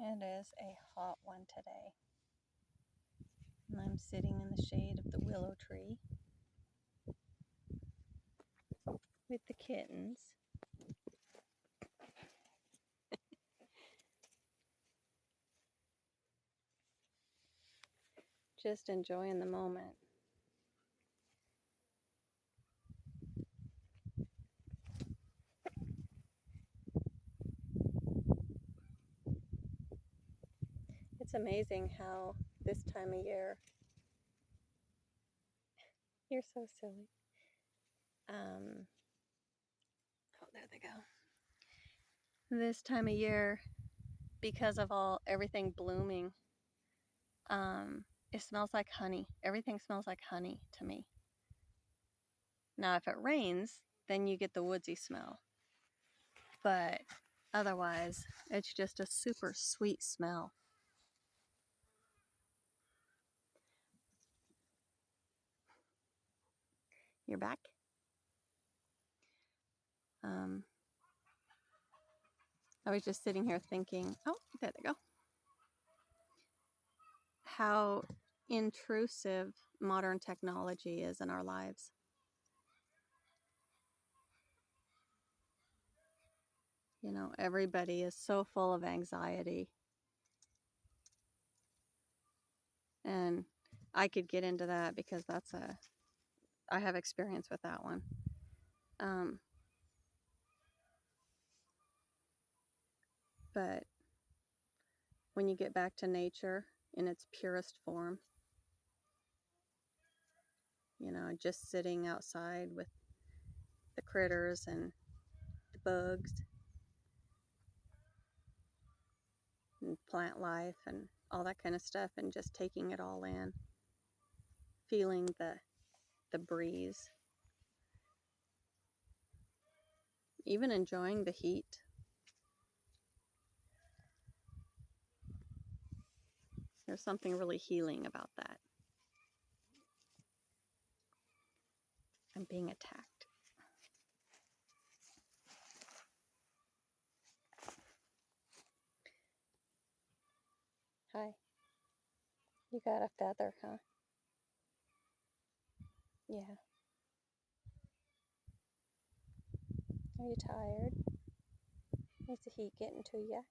It is a hot one today. And I'm sitting in the shade of the willow tree with the kittens. Just enjoying the moment. It's amazing how this time of year, you're so silly. Oh, there they go. This time of year, because of everything blooming, it smells like honey. Everything smells like honey to me. Now, if it rains, then you get the woodsy smell. But otherwise, it's just a super sweet smell. You're back? I was just sitting here thinking, oh, there they go. How intrusive modern technology is in our lives. You know, everybody is so full of anxiety. And I could get into that because I have experience with that one. But when you get back to nature in its purest form, you know, just sitting outside with the critters and the bugs and plant life and all that kind of stuff, and just taking it all in, feeling the breeze, even enjoying the heat. There's something really healing about that. I'm being attacked. Hi. You got a feather, huh? Yeah. Are you tired? Is the heat getting to you?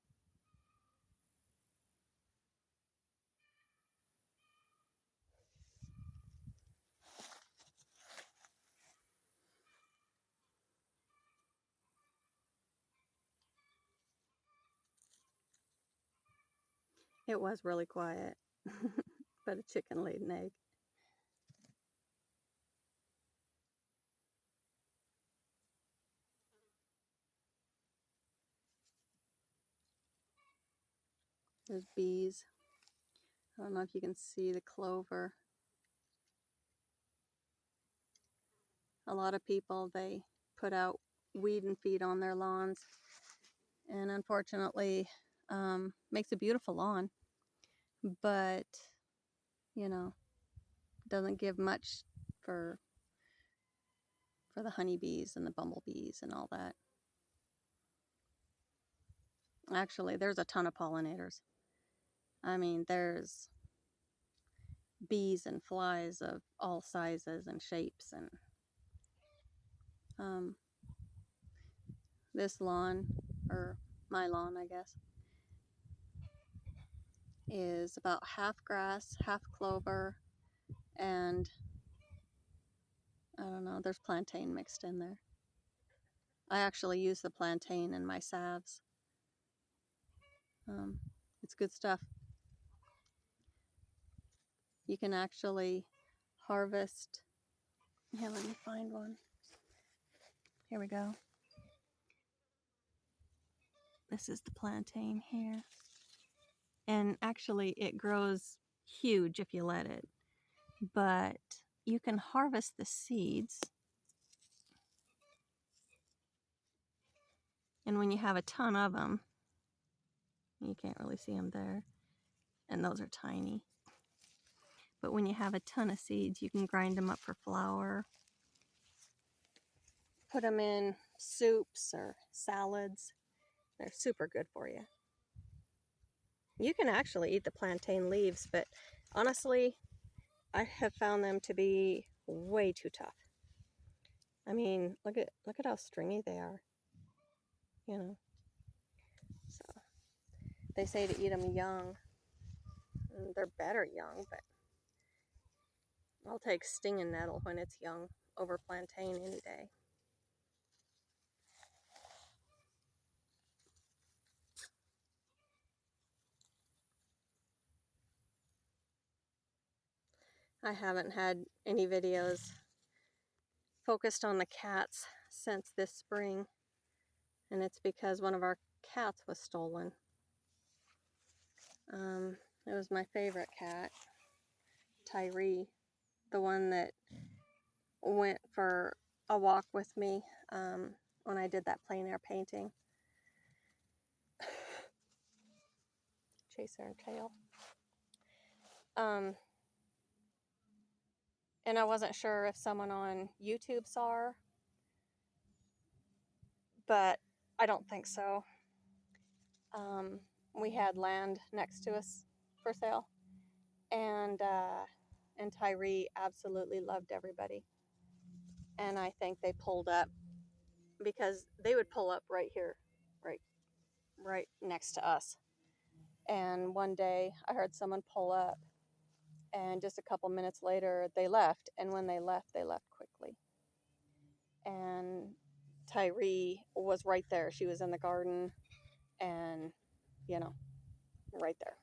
It was really quiet, but a chicken laid an egg. There's bees. I don't know if you can see the clover. A lot of people, they put out weed and feed on their lawns, and unfortunately, makes a beautiful lawn, but you know, doesn't give much for the honeybees and the bumblebees and all that. Actually, there's a ton of pollinators. I mean, there's bees and flies of all sizes and shapes, and this lawn, or my lawn, I guess, is about half grass, half clover, and I don't know, there's plantain mixed in there. I actually use the plantain in my salves. It's good stuff. You can actually harvest. Yeah, let me find one. Here we go. This is the plantain here. And actually, it grows huge if you let it. But you can harvest the seeds. And when you have a ton of them, you can't really see them there. And those are tiny. But when you have a ton of seeds, you can grind them up for flour. Put them in soups or salads. They're super good for you. You can actually eat the plantain leaves, but honestly, I have found them to be way too tough. I mean, look at how stringy they are. You know, so they say to eat them young. They're better young, but I'll take stinging nettle when it's young over plantain any day. I haven't had any videos focused on the cats since this spring, and it's because one of our cats was stolen. It was my favorite cat, Tyree, the one that went for a walk with me when I did that plein air painting. Chaser and tail. And I wasn't sure if someone on YouTube saw her, but I don't think so. We had land next to us for sale, and Tyree absolutely loved everybody. And I think they pulled up because they would pull up right here, right next to us. And one day I heard someone pull up, and just a couple minutes later they left. And when they left quickly. And Tyree was right there. She was in the garden, and right there.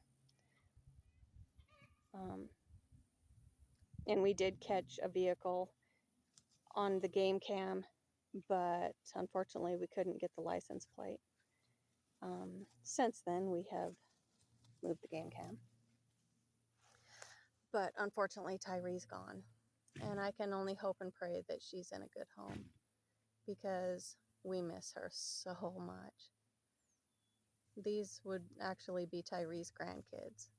And we did catch a vehicle on the game cam, but unfortunately we couldn't get the license plate. Since then we have moved the game cam, but unfortunately Tyree's gone, and I can only hope and pray that she's in a good home, because we miss her so much. These would actually be Tyree's grandkids.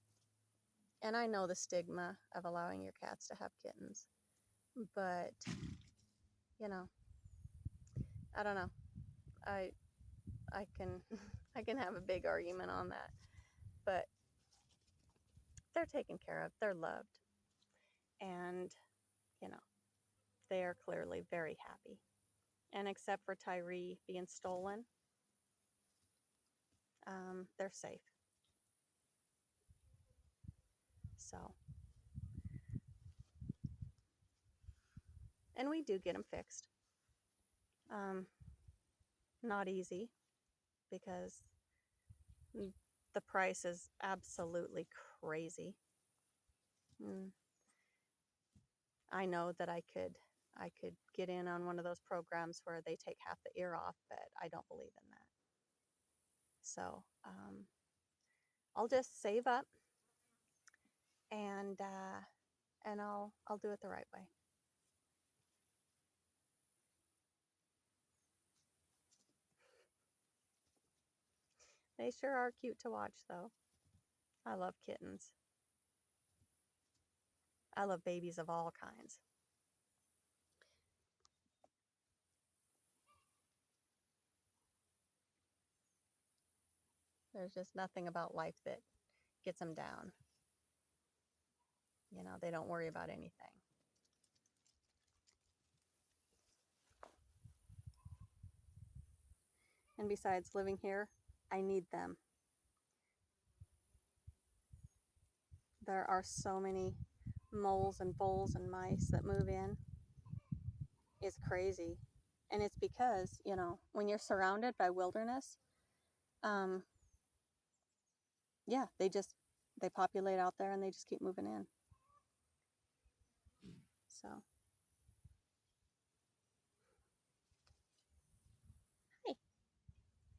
And I know the stigma of allowing your cats to have kittens, but I don't know. I can I can have a big argument on that, but they're taken care of. They're loved, and they are clearly very happy. And except for Tyree being stolen, they're safe. So, and we do get them fixed. Not easy, because the price is absolutely crazy. I know that I could get in on one of those programs where they take half the ear off, but I don't believe in that. So I'll just save up, and I'll do it the right way. They sure are cute to watch, though. I love kittens. I love babies of all kinds. There's just nothing about life that gets them down. They don't worry about anything. And besides, living here, I need them. There are so many moles and voles and mice that move in. It's crazy. And it's because, when you're surrounded by wilderness, yeah, they populate out there, and they just keep moving in. So